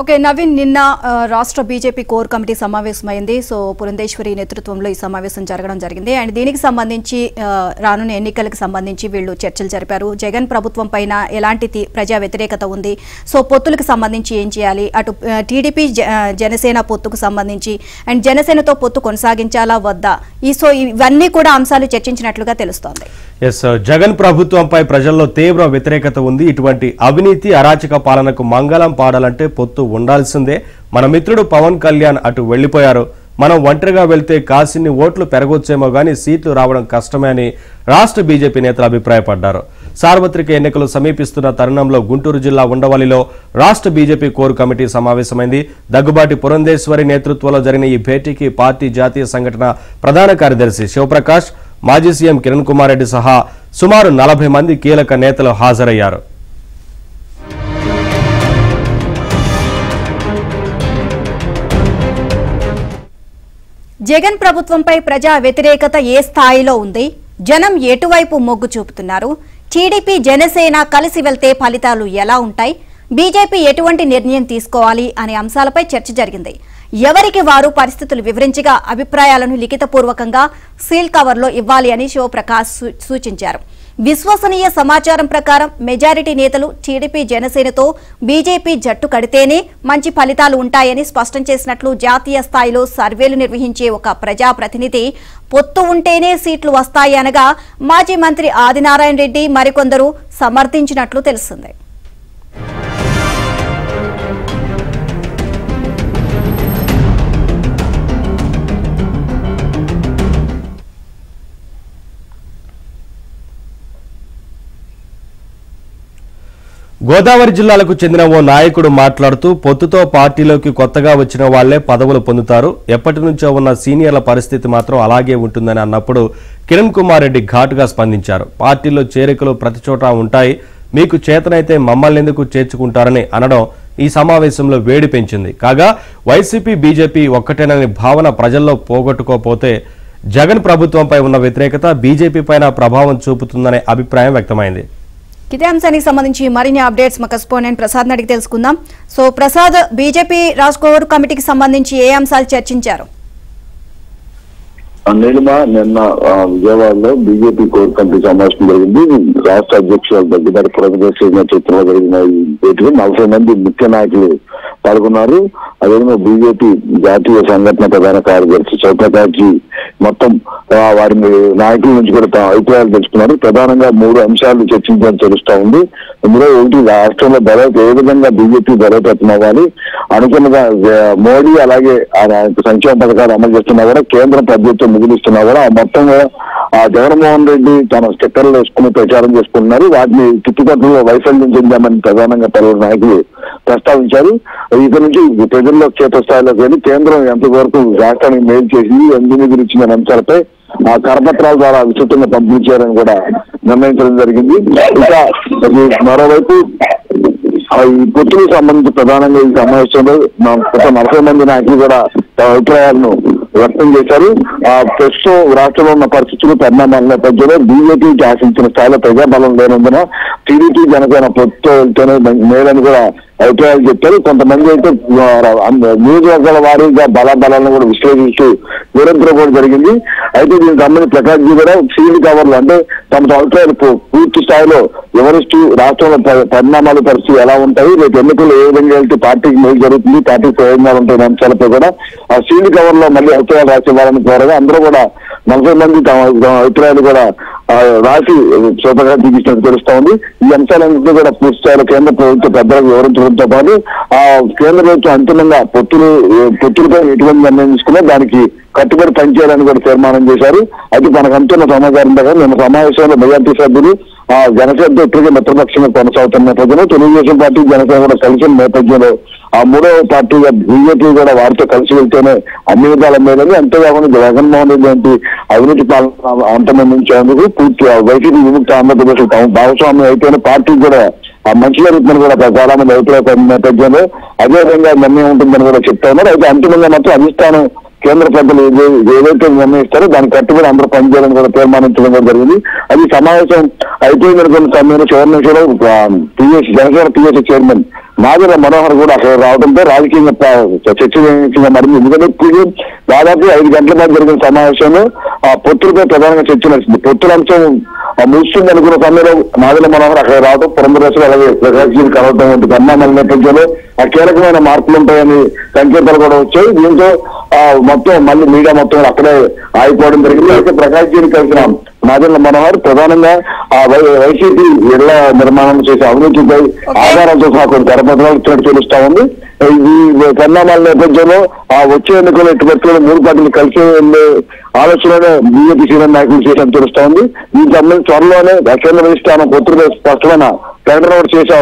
Okay Naveen, నిన్న రాష్ట్ర BJP core committee సమావేశమైంది. సో పురంధేశ్వరి నేతృత్వంలో ఈ సమావేశం జరగడం జరిగింది. అండ్ దీనికి సంబంధించి రానున్న ఎన్నికలకు సంబంధించి వీళ్ళు చర్చలు జరిపారు. జగన్ ప్రభుత్వం పైన ఎలాంటి ప్రజా వ్యతిరేకత ఉంది, సో పొత్తులకు సంబంధించి ఏం చేయాలి, అటు టీడీపీ జనసేన పొత్తుకు సంబంధించి అండ్ జనసేనతో పొత్తు కొనసాగించాలా వద్దా, ఇవన్నీ కూడా అంశాలు చర్చించినట్లుగా తెలుస్తోంది. జగన్ ప్రభుత్వంపై ప్రజల్లో తీవ్ర వ్యతిరేకత ఉంది. ఇటువంటి అవినీతి అరాచక పాలనకు మంగళం పాడాలంటే పొత్తు ఉండాల్సిందే. మన మిత్రుడు పవన్ కళ్యాణ్ అటు వెళ్లిపోయారు. మనం ఒంటరిగా వెళ్తే కాసిన్ని ఓట్లు పెరగొచ్చేమో గానీ సీట్లు రావడం కష్టమే అని రాష్ట్ర బీజేపీ నేతలు అభిప్రాయపడ్డారు. సార్వత్రిక ఎన్నికలు సమీపిస్తున్న తరుణంలో గుంటూరు జిల్లా ఉండవల్లిలో రాష్ట్ర బీజేపీ కోర్ కమిటీ సమావేశమైంది. దగ్గుబాటి పురంధేశ్వరి నేతృత్వంలో జరిగిన ఈ భేటీకి పార్టీ జాతీయ సంఘటన ప్రధాన కార్యదర్శి శివప్రకాష్, మాజీ సీఎం కిరణ్ కుమార్ రెడ్డి సహా సుమారు 40 మంది కీలక నేతలు హాజరయ్యారు. జగన్ ప్రభుత్వంపై ప్రజా వ్యతిరేకత ఏ స్థాయిలో ఉంది, జనం ఎటువైపు మొగ్గు చూపుతున్నారు, టీడీపీ జనసేన కలిసి వెళ్తే ఫలితాలు ఎలా ఉంటాయి, బీజేపీ ఎటువంటి నిర్ణయం తీసుకోవాలి అనే అంశాలపై చర్చ జరిగింది. ఎవరికి వారు పరిస్థితులు వివరించగా అభిప్రాయాలను లిఖితపూర్వకంగా సీల్ కవర్లో ఇవ్వాలి అని శివప్రకాష్ సూచించారు. విశ్వసనీయ సమాచారం ప్రకారం మెజారిటీ నేతలు టీడీపీ జనసేనతో బీజేపీ జట్టు కడితేనే మంచి ఫలితాలు ఉంటాయని స్పష్టం చేసినట్లు జాతీయ స్థాయిలో సర్వేలు నిర్వహించే ఒక ప్రజాప్రతినిధి పొత్తు ఉంటేనే సీట్లు వస్తాయి అనగా మాజీ మంత్రి ఆదినారాయణ రెడ్డి మరికొందరు సమర్థించినట్లు తెలిసింది. గోదావరి జిల్లాలకు చెందిన ఓ నాయకుడు మాట్లాడుతూ పొత్తుతో పార్టీలోకి కొత్తగా వచ్చిన వాళ్లే పదవులు పొందుతారు, ఎప్పటి నుంచో ఉన్న సీనియర్ల పరిస్థితి మాత్రం అలాగే ఉంటుందని అన్నప్పుడు కిరణ్ కుమార్ రెడ్డి ఘాటుగా స్పందించారు. పార్టీలో చేరికలు ప్రతి చోట ఉంటాయి, మీకు చేతనైతే మమ్మల్ని ఎందుకు చేర్చుకుంటారని అనడం ఈ సమావేశంలో వేడి పెంచింది. కాగా వైసీపీ బీజేపీ ఒక్కటేనని భావన ప్రజల్లో పోగొట్టుకోపోతే జగన్ ప్రభుత్వంపై ఉన్న వ్యతిరేకత బీజేపీ పైన ప్రభావం చూపుతుందనే అభిప్రాయం వ్యక్తమైంది. ఇదే అంశానికి సంబంధించి మరిన్ని అప్డేట్స్ మా కరెస్పాండెంట్ ప్రసాద్ అడిగి తెలుసుకుందాం. సో ప్రసాద్, బీజేపీ రాష్ట్ర కోర్ కమిటీకి సంబంధించి ఏ అంశాలు చర్చించారు? నిన్న విజయవాడలో బీజేపీ కోర్ కమిటీ సమావేశం జరిగింది. రాష్ట్ర అధ్యక్షులు దగ్గుబాటి పురంధేశ్వరి నేతృత్వంలో జరిగిన ఈ భేటీలో 40 మంది ముఖ్య నాయకులు పాల్గొన్నారు. అదేవిధంగా బీజేపీ జాతీయ సంఘటన ప్రధాన కార్యదర్శి శివప్రకాష్ మొత్తం వారి నాయకుల నుంచి కూడా అభిప్రాయాలు తెలుసుకున్నారు. ప్రధానంగా 3 అంశాలు చర్చించడం తెలుస్తా ఉంది. ఇందులో ఒకటి, రాష్ట్రంలో ఏ విధంగా బీజేపీ బలోపేతం అవ్వాలి, అనుకున్నగా మోడీ అలాగే సంక్షేమ పథకాలు అమలు చేస్తున్నా కూడా కేంద్రం ప్రభుత్వం మిగిలిస్తున్నా కూడా మొత్తంగా జగన్మోహన్ రెడ్డి తన స్టిక్కర్లు వేసుకుని ప్రచారం చేసుకుంటున్నారు. వాటిని తిట్టుకట్టులో వైఫల్యం చెందామని ప్రధానంగా పలువురు నాయకులు ప్రస్తావించారు. ఇక నుంచి ప్రజల్లో క్షేత్రస్థాయిలోకి వెళ్ళి కేంద్రం ఎంతవరకు రాష్ట్రానికి మేలు చేసి ఎందుకు గురించిన అంశాలపై ఆ కరపత్రాల ద్వారా విస్తృతంగా పంపిణీ చేయాలని కూడా నిర్ణయించడం జరిగింది. ఇంకా మరోవైపు ఈ పొత్తులకు సంబంధించి ప్రధానంగా ఈ సమావేశంలో 40 మంది నాయకులు కూడా అభిప్రాయాలను వ్యక్తం చేశారు. ప్రస్తుతం రాష్ట్రంలో ఉన్న పరిస్థితులు పరిణామాల నేపథ్యంలో బీజేపీకి ఆశించిన స్థాయిలో ప్రజాబలం లేనందున టీడీపీ జనసేన పొత్తు వెళ్తేనే మేలని కూడా అభిప్రాయాలు చెప్పారు. కొంతమంది అయితే నియోజకవర్గాల వారీగా బలాలను కూడా విశ్లేషిస్తూ నిరంతరం కూడా జరిగింది. అయితే దీనికి సంబంధించి ప్రకాష్ జీ కూడా సీల్డ్ కవర్లు అంటే తమ అభిప్రాయాలు పూర్తి స్థాయిలో వివరిస్తూ రాష్ట్రంలో పరిణామాలు పరిస్థితి ఎలా ఉంటాయి, రేపు ఎన్నికలు ఏ విధంగా వెళ్తే పార్టీకి మేలు జరుగుతుంది, పార్టీకి ప్రయోజనాలు ఉంటాయి అంశాలపై కూడా ఆ సీల్డ్ కవర్ లో మళ్ళీ అభిప్రాయాలు రాసి ఇవ్వాలని కోరగా అందరూ కూడా 40 మంది తమ అభిప్రాయాలు కూడా రాసి స్వతగా చూపించినట్టు తెలుస్తా ఉంది. ఈ అంశాలన్నింటినీ కూడా పూర్తి స్థాయిలో కేంద్ర ప్రభుత్వం పెద్దలకు వివరించడంతో పాటు ఆ కేంద్ర ప్రభుత్వం అంతిమంగా పొత్తులపై ఎటువంటి నిర్ణయం తీసుకున్నా దానికి కట్టుబడి పనిచేయాలని కూడా తీర్మానం చేశారు. అయితే మనకు అంటున్న సమాచారం ప్రకారం నిన్న సమావేశంలో మెజార్టీ సభ్యులు జనసేనతో ఇప్పటికే మిత్రపక్షంగా కొనసాగుతున్న నేపథ్యంలో తెలుగుదేశం పార్టీ జనసేన కూడా కలిసిన నేపథ్యంలో ఆ 3వ పార్టీగా బీజేపీ కూడా వారితో కలిసి వెళ్తేనే అన్ని విధాల మేలని, అంతేకాకుండా జగన్మోహన్ రెడ్డి వంటి అవినీతి పాలన అంతమందించేందుకు పూర్తి వైసీపీ విముక్త ఆంధ్రప్రదేశ్ భాగస్వామ్యం అయితేనే పార్టీ కూడా ఆ మంచి జరుగుతుందని కూడా చాలా మంది అభిప్రాయపడిన నేపథ్యంలో అదేవిధంగా నిర్ణయం ఉంటుందని కూడా చెప్తా ఉన్నారు. అయితే అంతిమంగా మాత్రం అధిష్టానం కేంద్ర పెద్దలు ఏదైతే నిర్ణయిస్తారో దానికి కట్టుబడి అందరూ పనిచేయాలని కూడా తీర్మానించడం కూడా జరిగింది. అది సమావేశం అయిపోయిందనుకున్న సమయంలో చివరి నిమిషంలో జనసేన పిఎస్సీ చైర్మన్ నాదెళ్ల మనోహర్ కూడా అక్కడ రావడంతో రాజకీయంగా చర్చనీయంగా మారింది. ఎందుకంటే దాదాపు 5 గంటల మధ్య జరిగిన సమావేశంలో ఆ పొత్తులపై ప్రధానంగా చర్చ నడిచింది. పొత్తుల అంశం ముగిస్తుంది అనుకున్న సమయంలో నాదెళ్ల మనోహర్ అక్కడ రావడం, పురంధరేశ్వరి అలాగే ప్రకాశ్ కలవడం వంటి పరిణామాల నేపథ్యంలో ఆ కీలకమైన మార్పులు ఉంటాయని సంకేతాలు కూడా వచ్చాయి. దీంతో మొత్తం మళ్ళీ మీడియా మొత్తం అక్కడే ఆగిపోవడం జరిగింది. అయితే ప్రకాశ్ జీని కలిసిన నాదెళ్ల మనోహర్ ప్రధానంగా ఆ వైసీపీ ఇళ్ల నిర్మాణం చేసే అవినీతిపై ఆధారాలతో సహా కొన్ని తెరపత్రాలు ఇచ్చినట్టు తెలుస్తా ఉంది. ఈ పరిణామాల నేపథ్యంలో వచ్చే ఎన్నికల్లో ఇటు వ్యక్తులు 3 పార్టీలు కలిసి వెళ్లే ఆలోచనలో బీజేపీ సీనియర్ నాయకులు చేసినట్టు తెలుస్తా ఉంది. దీనికి సంబంధించి త్వరలోనే కేంద్ర అధిష్టానం పొత్తులపై స్పష్టమైన ప్రకటన చేసే